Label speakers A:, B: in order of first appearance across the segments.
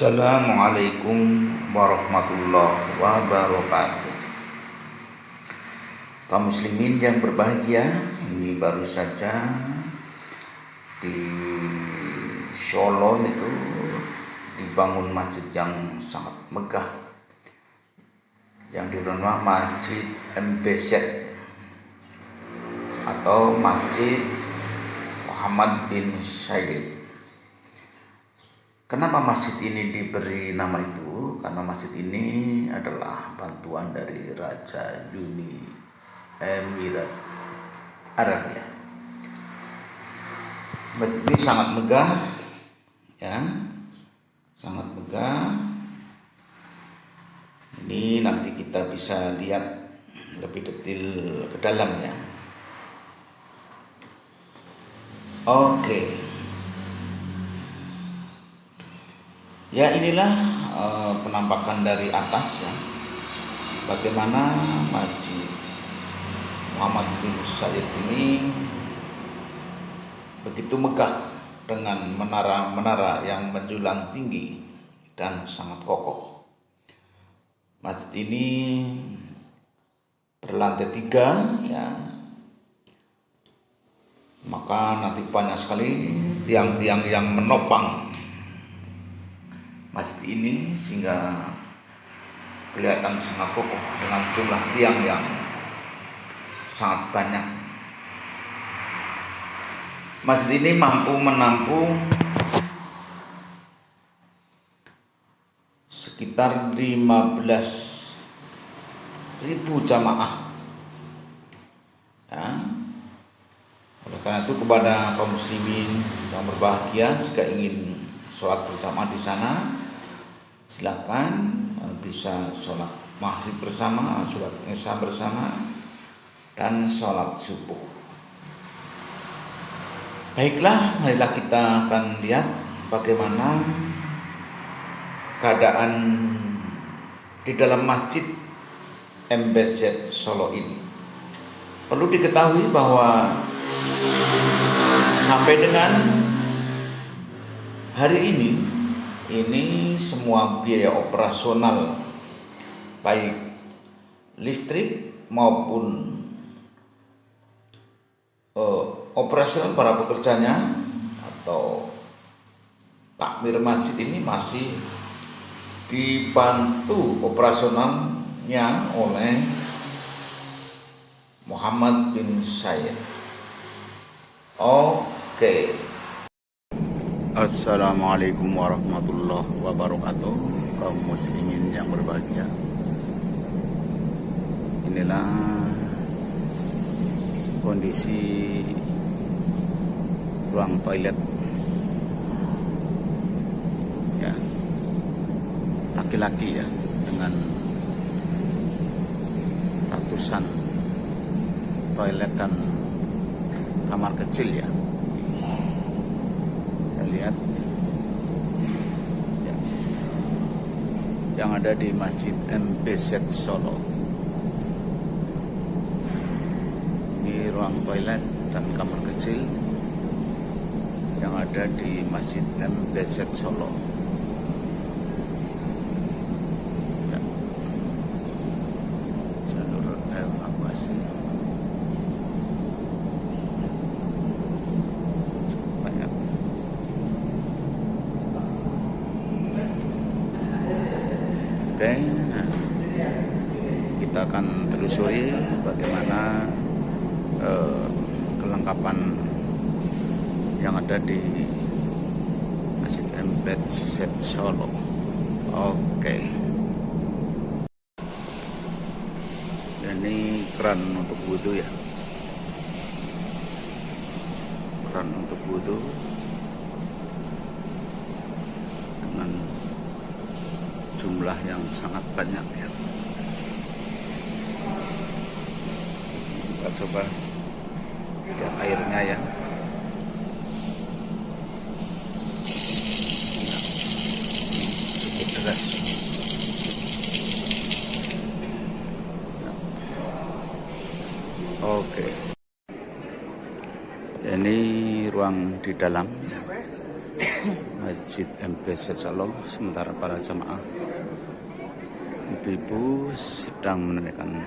A: Assalamualaikum warahmatullahi wabarakatuh. Kaum muslimin yang berbahagia, ini baru saja di Solo itu dibangun masjid yang sangat megah yang bernama Masjid MBZ atau Masjid Muhammad bin Said. Kenapa masjid ini diberi nama itu? Karena masjid ini adalah bantuan dari Raja Uni Emirat Arab ya. Masjid ini sangat megah ya, sangat megah. Ini nanti kita bisa lihat lebih detail ke dalam ya. Oke. Ya, inilah penampakan dari atas ya. Bagaimana Masjid Muhammad bin Said ini begitu megah dengan menara-menara yang menjulang tinggi dan sangat kokoh. Masjid ini berlantai 3 ya. Maka nanti banyak sekali tiang-tiang yang menopang masjid ini sehingga kelihatan sangat kokoh dengan jumlah tiang yang sangat banyak. Masjid ini mampu menampung sekitar 15.000 jamaah ya. Oleh karena itu kepada kaum muslimin yang berbahagia, jika ingin sholat berjamaah di sana, silakan bisa sholat maghrib bersama, sholat isya bersama, dan sholat subuh. Baiklah, marilah kita akan lihat bagaimana keadaan di dalam Masjid MBZ Solo ini. Perlu diketahui bahwa sampai dengan hari ini semua biaya operasional baik listrik maupun operasional para pekerjanya atau takmir masjid ini masih dibantu operasionalnya oleh Muhammad bin Said. Oke. Assalamualaikum warahmatullahi wabarakatuh. Kaum muslimin yang berbahagia, inilah kondisi ruang toilet ya, laki-laki ya, dengan ratusan toilet dan kamar kecil ya. Kita lihat ya, yang ada di Masjid MBZ Solo. Ini ruang toilet dan kamar kecil yang ada di Masjid MBZ Solo ya. Jalur evakuasi banyak. Oke, nah, kita akan telusuri bagaimana kelengkapan yang ada di Masjid MBZ Solo. Oke. Ini keran untuk wudhu ya. Keran untuk wudhu dengan jumlah yang sangat banyak ya. Kita coba lihat airnya ya. Cukup deras. Oke. Ini ruang di dalam. Masjid MBZ Solo. Sementara para jamaah ibu-ibu sedang menunaikan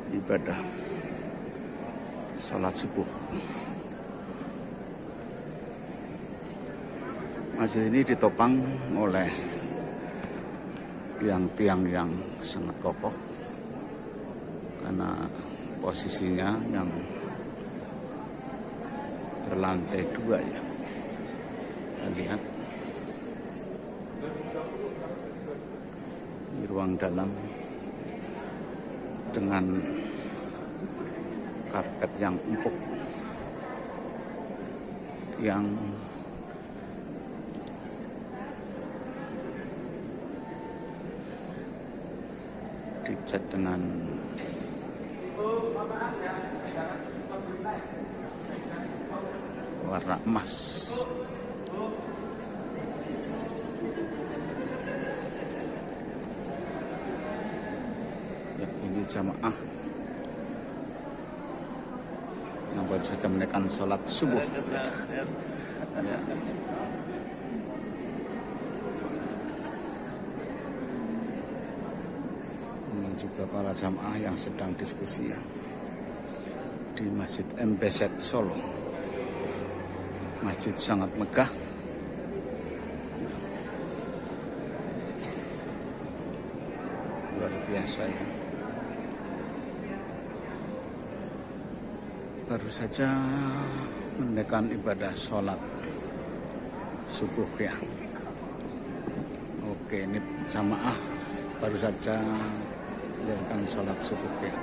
A: ibadah sholat subuh. Masjid ini ditopang oleh tiang-tiang yang sangat kokoh karena posisinya yang berlantai 2 ya. Kita lihat di ruang dalam dengan karpet yang empuk, yang dicat dengan warna emas. Ya, ini jamaah yang baru saja menunaikan sholat subuh. Ya. Ini juga para jamaah yang sedang diskusi ya di Masjid MBZ Solo. Masjid sangat megah. Luar biasa ya. Baru saja menunaikan ibadah sholat subuh ya. Oke, ini jamaah baru saja menjalankan sholat subuh ya.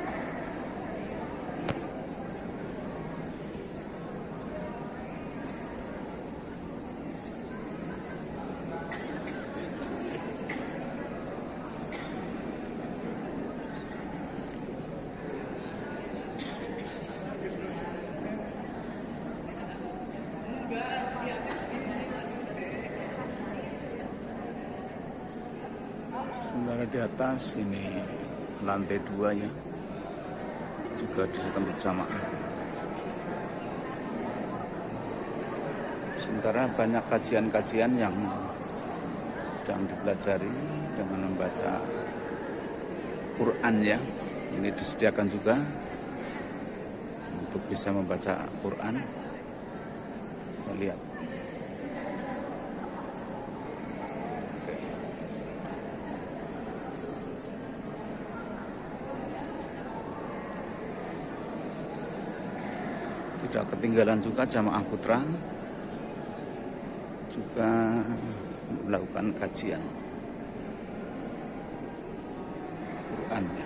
A: Sementara di atas ini lantai 2 ya, juga disediakan berjamaah. Sementara banyak kajian-kajian yang sedang dipelajari dengan membaca Quran ya. Ini disediakan juga untuk bisa membaca Quran. Kita lihat. Tidak ketinggalan juga jamaah putra juga melakukan kajian Quran ya.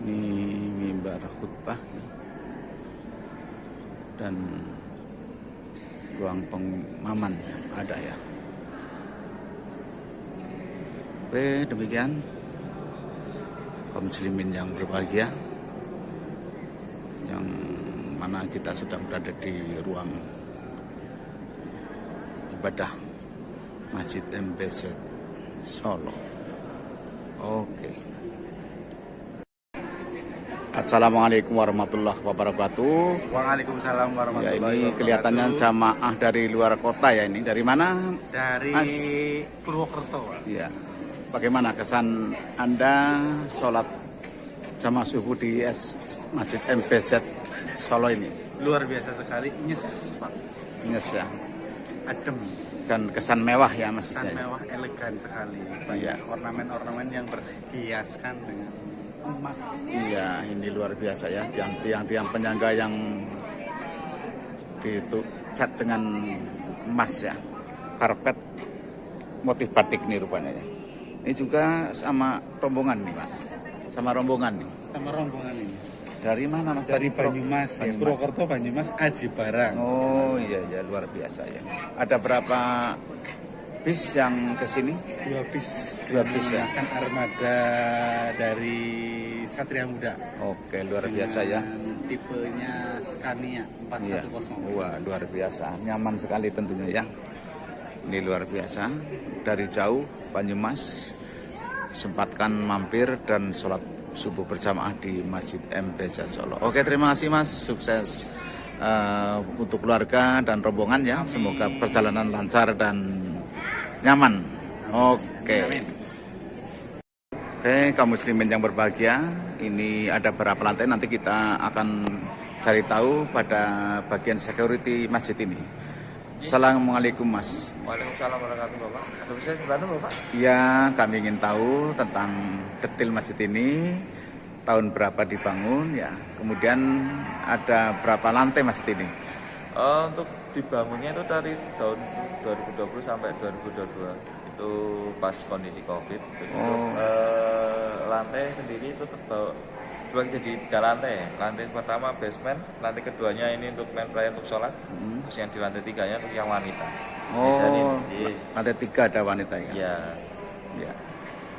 A: Ini mimbar khutbah ya. Dan ruang pengaman ya, ada ya. Oke, demikian kaum muslimin yang berbahagia, yang mana kita sedang berada di ruang ibadah Masjid MBZ Solo. Oke. Assalamualaikum warahmatullahi wabarakatuh.
B: Waalaikumsalam warahmatullahi wabarakatuh.
A: Ya, ini kelihatannya jamaah dari luar kota ya ini. Dari mana?
B: Dari
A: Mas?
B: Purwokerto.
A: Ya. Bagaimana kesan Anda sholat jamaah subuh di Masjid MBZ Solo ini?
B: Luar biasa sekali, nyes Pak.
A: Nyes ya.
B: Adem.
A: Dan kesan mewah ya Mas.
B: Kesan mewah, elegan sekali.
A: Iya.
B: Ornamen-ornamen yang berhiaskan dengan emas.
A: Iya, ini luar biasa ya. Tiang-tiang penyangga yang dicat dengan emas ya. Karpet motif batik nih rupanya ya. Ini juga sama rombongan nih Mas. Sama rombongan nih.
B: Sama rombongan ini.
A: Dari mana Mas?
B: Dari Banyumas, ya, Purwokerto, Banyumas, Aji Barang.
A: Oh iya ya, luar biasa ya. Ada berapa bis yang ke sini?
B: 2 bis.
A: 2 bis ya.
B: Kan armada dari Satria Muda.
A: Oke, luar biasa ya.
B: Tipenya Scania
A: Iya.
B: 410.
A: Wah, luar biasa. Nyaman sekali tentunya ya. Ini luar biasa. Dari jauh Banyumas sempatkan mampir dan sholat subuh berjamaah di Masjid MPZ Solo. Oke, terima kasih Mas. Sukses untuk keluarga dan rombongan ya. Semoga perjalanan lancar dan nyaman. Oke. Oke, kaum muslimin yang berbahagia, ini ada berapa lantai, nanti kita akan cari tahu pada bagian security masjid ini. Assalamualaikum Mas.
C: Waalaikumsalam warahmatullahi wabarakatuh. Ada bisa dibantu Bapak?
A: Ya, kami ingin tahu tentang detail masjid ini, tahun berapa dibangun ya, kemudian ada berapa lantai masjid ini.
C: Untuk dibangunnya itu dari tahun 2020 sampai 2022 itu pas kondisi COVID. Terus untuk lantai sendiri itu terbagi jadi 3 lantai. Lantai pertama basement, lantai keduanya ini untuk main play untuk sholat, terus yang di lantai 3-nya untuk yang wanita.
A: Oh, lantai 3 ada wanita ya?
C: Iya.
A: Ya.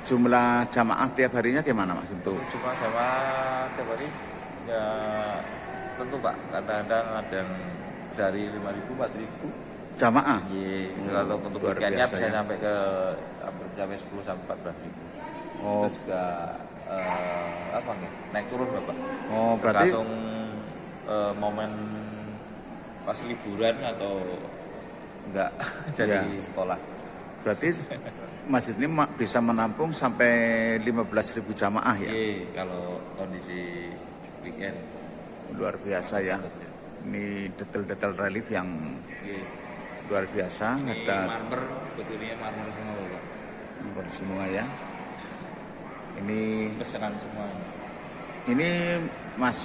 A: Jumlah jamaah tiap harinya gimana Mas untuk?
C: Cuma sama tiap hari ya tentu Pak, kadang-kadang ada yang sehari 5.000, 4.000.
A: Jamaah?
C: Iya, kalau untuk
A: luar
C: weekendnya
A: biasa
C: bisa
A: ya.
C: sampai ke sampai 10 sampai 14.000.
A: Oh.
C: Itu juga apa nih? Naik turun Bapak.
A: Oh, berarti
C: Tergantung momen pas liburan atau enggak jadi
A: Ya.
C: sekolah.
A: berarti masjid ini bisa menampung sampai 15.000 jamaah ya?
C: Iya, kalau kondisi weekend.
A: Luar biasa ya. Ini detail-detail relief yang
C: Iya.
A: luar biasa.
C: Ini
A: Ada
C: marmer, betulnya marmer semua Bapak.
A: semua ya. Ini
C: Pesanan semua.
A: Mas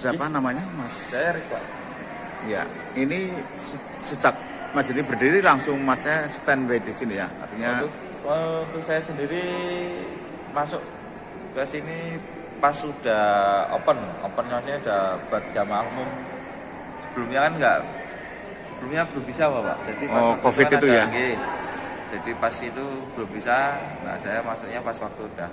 A: siapa namanya Mas?
C: Saya Rik Pak.
A: Ya, ini sejak masjid ini berdiri langsung Masnya standby di sini ya. Artinya
C: Untuk saya sendiri masuk ke sini pas sudah open maksudnya udah buat jamaah umum. Sebelumnya kan sebelumnya belum bisa Bapak. Jadi pas waktu
A: COVID
C: kan
A: itu
C: ada,
A: ya?
C: nggih. Jadi pas itu belum bisa. Nah saya masuknya pas waktu udah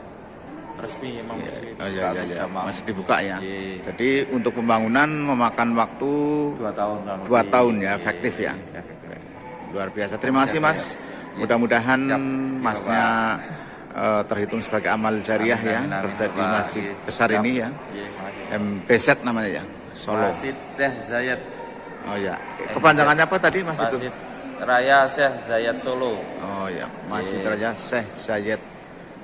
C: resmi emang resmi
A: oh,
C: dibuka
A: ya,
C: untuk jamaah.
A: masih dibuka ya.
C: Iya.
A: Jadi untuk pembangunan memakan waktu
C: 2 tahun kan.
A: 2 tahun ya, efektif ya.
C: Efektif.
A: Luar biasa. Terima kasih Mas.
C: Ya.
A: Mudah-mudahan
C: Siap.
A: Masnya terhitung sebagai amal jariah ya,
C: Amin, amin,
A: kerja di
C: Bapak.
A: masjid
C: Iya,
A: besar
C: siap.
A: ini ya.
C: Iya, makasih.
A: MPZ namanya ya, Solo.
C: Masjid Syekh Zayed.
A: Oh ya. Kepanjangannya apa tadi Mas itu?
C: Masjid Raya Syekh Zayed Solo.
A: Oh ya, Masjid
C: Iya.
A: Raya Syekh Zayed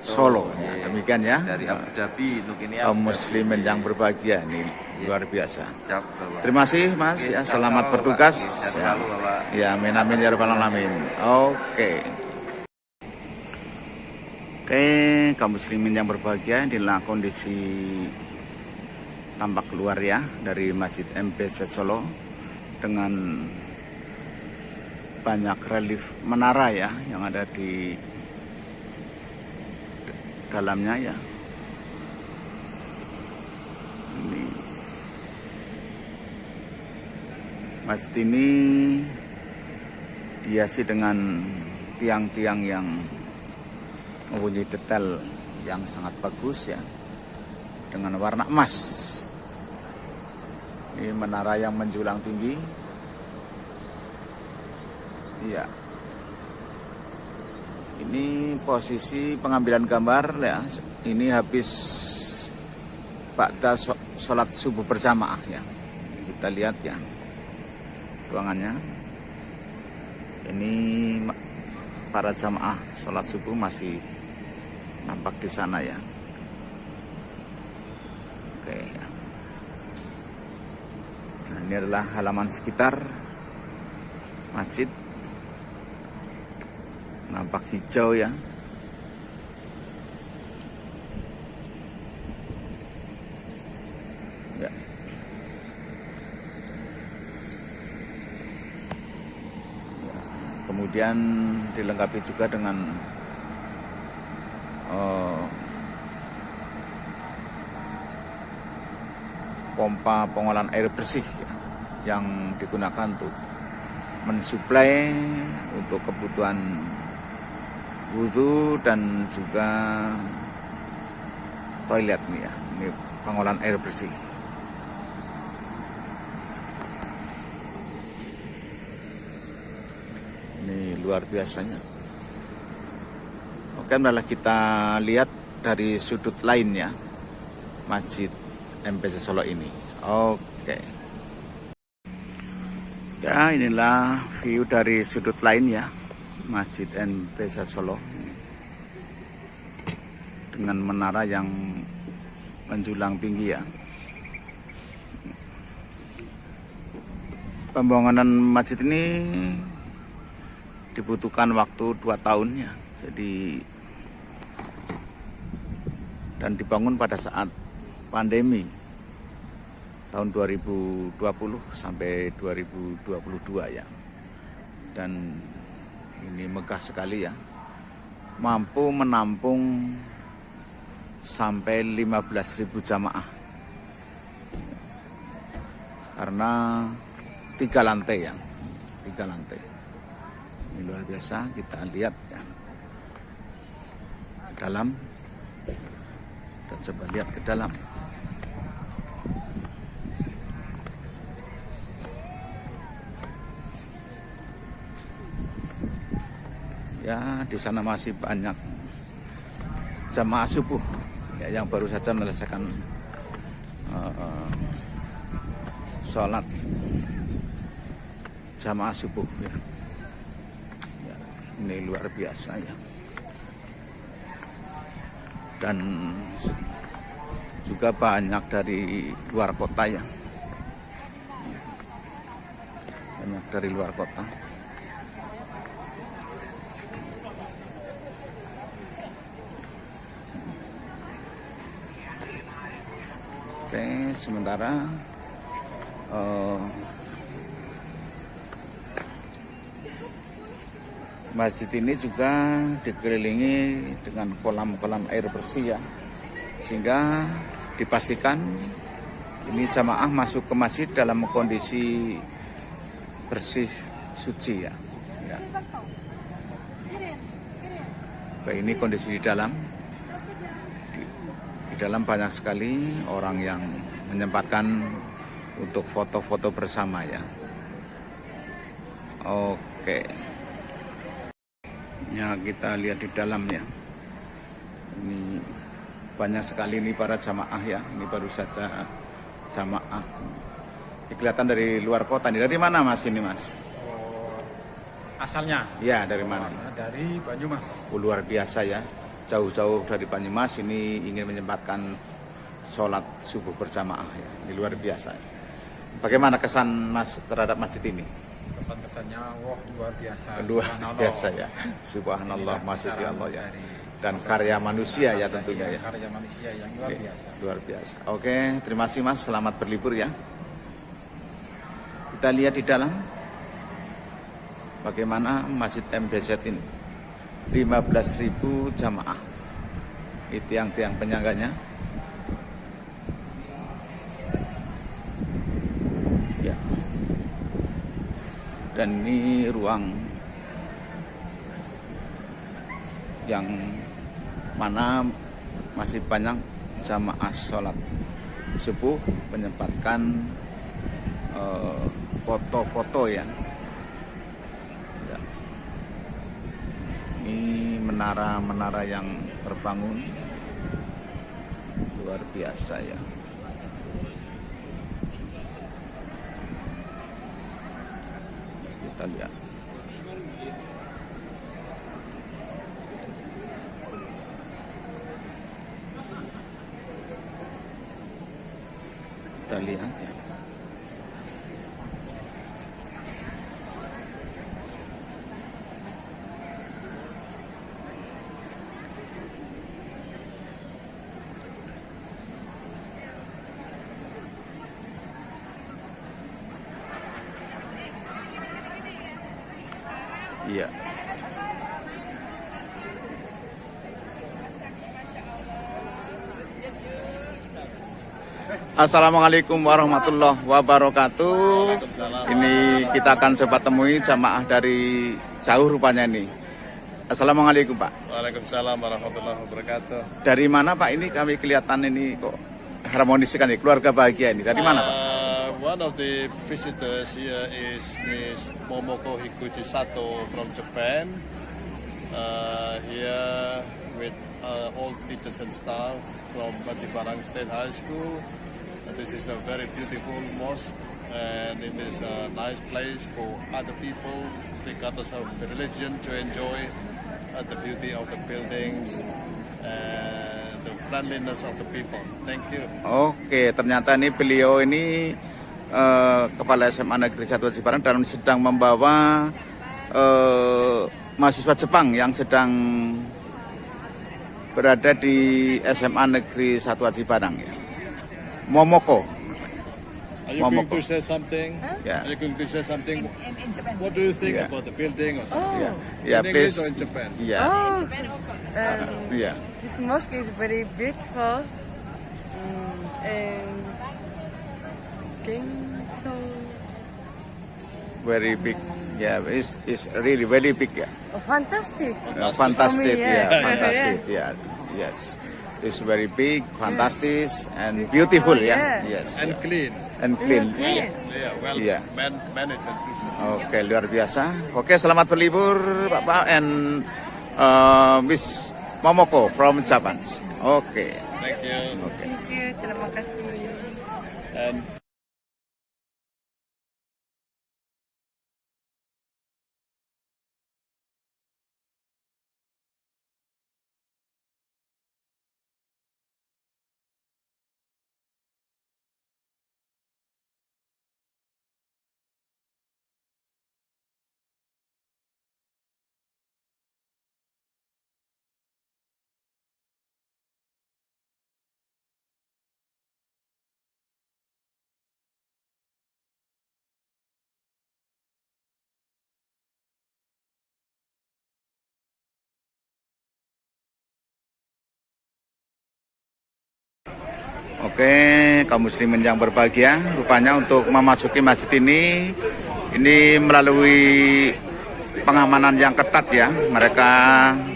A: Solo. Ya,
C: Iya.
A: demikian ya.
C: Dari Abu Dhabi untuk ini
A: Kaum
C: Abu Dhabi.
A: muslimin yang berbahagia ini
C: Iya.
A: luar biasa.
C: Siap Bapak.
A: Terima kasih Mas,
C: Oke,
A: ya
C: sama-sama,
A: selamat
C: Bapak.
A: bertugas.
C: Oke, sehat
A: Ya.
C: selalu, Bapak.
A: Ya, amin amin ya rabbal alamin. Oke. Oke, kaum muslimin yang berbahagia, inilah kondisi tampak keluar ya dari Masjid MPZ Solo dengan banyak relief menara ya yang ada di dalamnya ya. Ini masjid ini dihiasi dengan tiang-tiang yang mempunyai detail yang sangat bagus ya, dengan warna emas. Ini menara yang menjulang tinggi. Iya. Ini posisi pengambilan gambar ya. Ini habis ba'da sholat subuh berjamaah ya. Kita lihat ya ruangannya. Ini para jamaah sholat subuh masih nampak di sana ya. Oke. Nah, ini adalah halaman sekitar masjid. Nampak hijau ya. Ya. Kemudian dilengkapi juga dengan pompa pengolahan air bersih ya, yang digunakan untuk mensuplai untuk kebutuhan wudhu dan juga toilet nih ya. Ini pengolahan air bersih. Ini luar biasanya. Oke, malah kita lihat dari sudut lainnya Masjid MPC Solo ini. Oke. Ya, inilah view dari sudut lain ya Masjid MPC Solo dengan menara yang menjulang tinggi ya. Pembangunan masjid ini dibutuhkan waktu 2 tahun ya. Jadi dan dibangun pada saat pandemi tahun 2020 sampai 2022 ya. Dan ini megah sekali ya. Mampu menampung sampai 15.000 jamaah. Karena 3 lantai ya. 3 lantai. Ini luar biasa, kita lihat ya. Ke dalam. Kita coba lihat ke dalam. Ya, di sana masih banyak jamaah subuh ya, yang baru saja menyelesaikan sholat jamaah subuh ya. Ya, ini luar biasa ya. Dan juga banyak dari luar kota ya. Banyak dari luar kota. Oke, sementara masjid ini juga dikelilingi dengan kolam-kolam air bersih ya, sehingga dipastikan ini jamaah masuk ke masjid dalam kondisi bersih, suci ya. Ya. Oke, ini kondisi di dalam. Di dalam banyak sekali orang yang menyempatkan untuk foto-foto bersama ya. Oke. Ya, kita lihat di dalamnya. Ini banyak sekali ini para jamaah ya. Ini baru saja jamaah. Ini kelihatan dari luar kota nih. Dari mana Mas ini Mas?
D: Asalnya?
A: Ya, dari mana?
D: Dari Banyumas.
A: Luar biasa ya. Jauh-jauh dari Banyumas ini ingin menyempatkan sholat subuh berjamaah ya. Ini luar biasa. Bagaimana kesan Mas terhadap masjid ini?
D: Kesan-kesannya wah luar biasa.
A: Luar biasa ya. Subhanallah, Masya Allah ya. Dan karya manusia ya tentunya ya.
D: Karya manusia yang luar biasa.
A: Luar biasa. Oke, terima kasih Mas. Selamat berlibur ya. Kita lihat di dalam bagaimana Masjid MBZ ini. 15.000 jamaah. Ini tiang-tiang penyangganya. Ya. Dan ini ruang yang mana masih banyak jamaah sholat subuh menyempatkan foto-foto ya. Ini menara-menara yang terbangun luar biasa ya. Kita lihat. Kita lihat ya. Iya. Assalamualaikum warahmatullahi wabarakatuh. Ini kita akan coba temui jamaah dari jauh rupanya ini. Assalamualaikum Pak.
E: Waalaikumsalam warahmatullahi wabarakatuh.
A: Dari mana Pak ini? Kami kelihatan ini kok harmonis sekali, keluarga bahagia ini. Dari mana Pak?
E: One of the visitors here is Miss Momoko Higuchi Sato from Japan. Here with all teachers and staff from Ajibarang State High School. This is a very beautiful mosque, and it is a nice place for other people, regardless of the religion, to enjoy the beauty of the buildings and the friendliness of the people. Thank you.
A: Oke, ternyata ini beliau ini Kepala SMA Negeri 1 Ajibarang dan sedang membawa mahasiswa Jepang yang sedang berada di SMA Negeri 1 Ajibarang ya. Momoko.
E: Are you
A: Momoko.
E: going to say something?
A: Yeah.
E: Are you going to say something?
F: In Japan.
E: What do you think
A: Yeah.
E: about the building or something?
A: Yeah,
E: In
A: please.
E: English or in Japan?
A: Yeah,
F: In Japan, of course.
A: yeah.
G: This mosque is very beautiful and so
A: Very big. Yeah, it's really very big. Yeah.
G: fantastic.
A: Fantastic.
G: For me, yeah.
A: Yeah, fantastic. Yeah, yes. It's very big, fantastic, and beautiful. Yeah,
G: Yeah.
A: yes.
E: And
A: Yeah.
E: clean.
A: And clean.
G: Clean.
E: Yeah, well
A: Yeah.
E: managed and good.
A: Oke, luar biasa. Oke, selamat berlibur, Bapak and Miss Momoko from Japan. Oke.
E: Thank you.
G: Thank you. Terima kasih.
E: And
A: Oke, kaum muslimin yang berbahagia, rupanya untuk memasuki masjid ini melalui pengamanan yang ketat ya. Mereka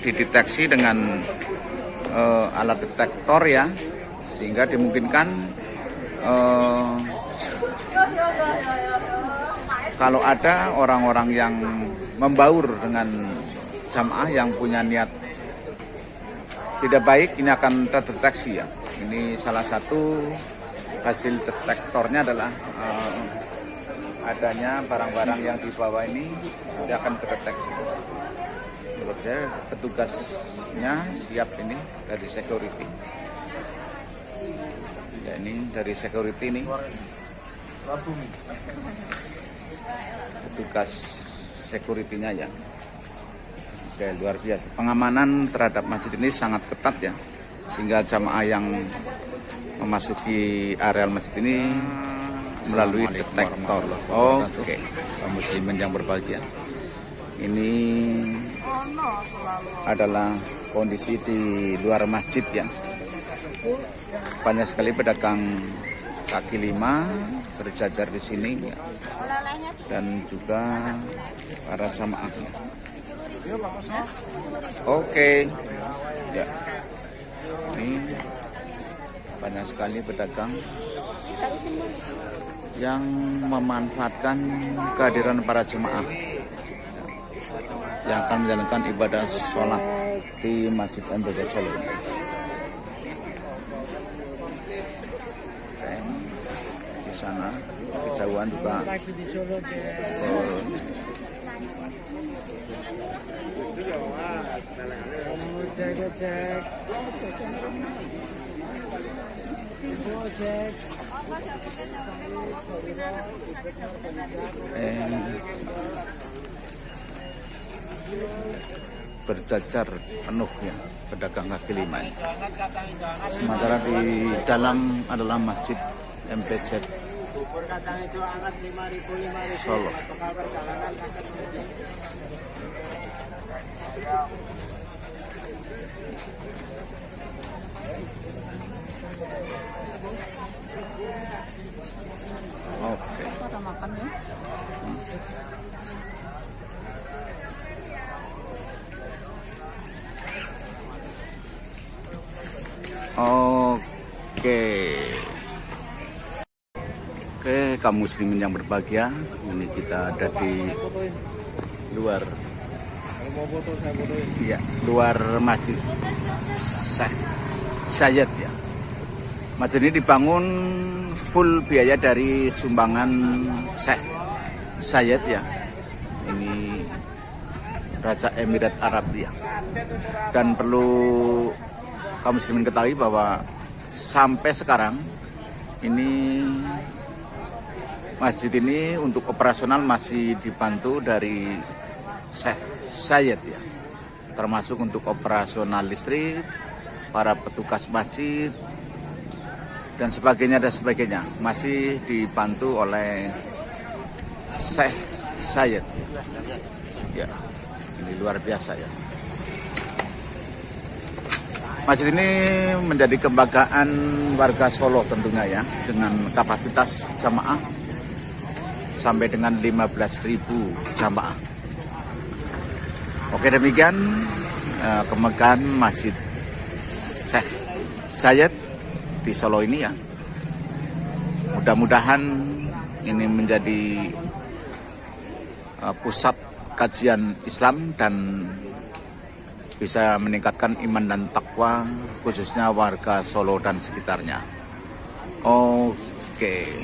A: dideteksi dengan alat detektor ya, sehingga dimungkinkan kalau ada orang-orang yang membaur dengan jamaah yang punya niat tidak baik, ini akan terdeteksi ya. Ini salah satu hasil detektornya adalah adanya barang-barang yang dibawa ini akan terdeteksi. Menurut saya petugasnya siap ini dari security. Ya, ini dari security ini. Petugas security-nya ya. Oke, luar biasa. Pengamanan terhadap masjid ini sangat ketat ya. Sehingga jamaah yang memasuki areal masjid ini melalui detektor. Oke, kaum muslimin yang berbahagia. Ini adalah kondisi di luar masjid ya. Banyak sekali pedagang kaki lima berjajar di sini ya. Dan juga para jamaah. Oke. Ya. Ini banyak sekali pedagang yang memanfaatkan kehadiran para jemaah yang akan menjalankan ibadah sholat di Masjid MBC Solo. Oke, di sana kejauhan juga. Berjajar penuh ya pedagang kaki lima. Sementara di dalam adalah Masjid MPZ Solo. Oke, kaum muslimin yang berbahagia, ini kita ada di luar. Iya, luar Masjid Syekh Zayed ya. Masjid ini dibangun full biaya dari sumbangan Syekh Zayed ya. Ini Raja Emirat Arab ya. Dan perlu kaum muslimin ketahui bahwa sampai sekarang ini masjid ini untuk operasional masih dibantu dari Syekh Zayed ya. Termasuk untuk operasional listrik, para petugas masjid dan sebagainya masih dibantu oleh Syekh Zayed. Ya, ini luar biasa ya. Masjid ini menjadi kebanggaan warga Solo tentunya ya, dengan kapasitas jamaah sampai dengan 15.000 jamaah. Oke, demikian kemegahan Masjid Syekh Zayed di Solo ini ya. Mudah-mudahan ini menjadi pusat kajian Islam dan bisa meningkatkan iman dan takwa khususnya warga Solo dan sekitarnya. Oke.